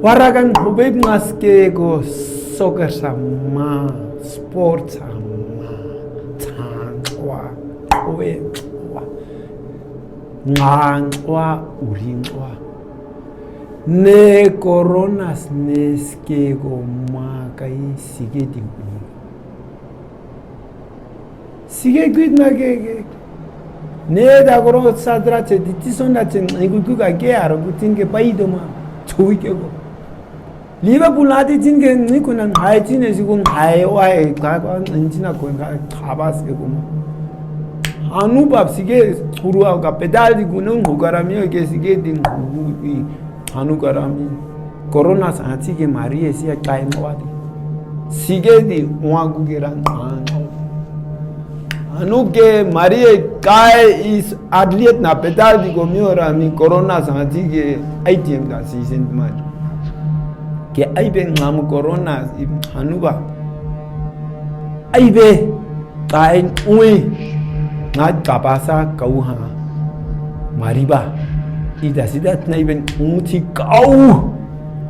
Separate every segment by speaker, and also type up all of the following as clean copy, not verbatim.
Speaker 1: Waragan hubib maske go soccer sama sport sama tangwa oe wa ngangwa uringwa ne coronas neske go makai sige di sige gudnage ne da goro sadra che ditisona chen iguga ke aro gutin ke paido ma chui ke go 리버풀 나디 진게 니코는 하이진에 지금 하이와이 가가 엔지나 고가 타바스고 한우밥 시게 후루아가 페달디고는 고가라미에 게시게 딘 후이 한우가라미 코로나 사치게 마리에시아 까이모와디 시게디 오아구게란 한우게 마리에 까이 이스 아틀리트 나 페달디고 미오라미 코로나 사치게 아이템다 시센트마 ke aibe ngam corona hanuba aibe kain ui nga kapasa kauha mariba ida sida naiben umuti kau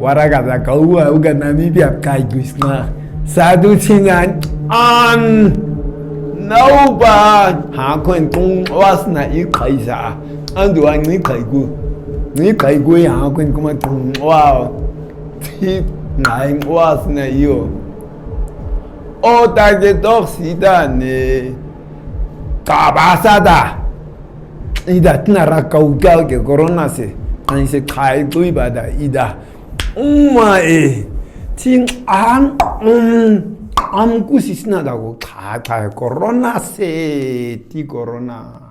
Speaker 1: waraga da kau uga namibia kai guisna sadu chingan an nauba ha kwen tung wasna I kaisa andu an ni kai gu ha kwen kuma tung wow Nein, was ne yo. O da ge doch sida ne. Kabasada. Ida tnara kaugal ke corona se. Ani se kai dui bada ida. Umma ting am kusisna dago ka corona se ti corona.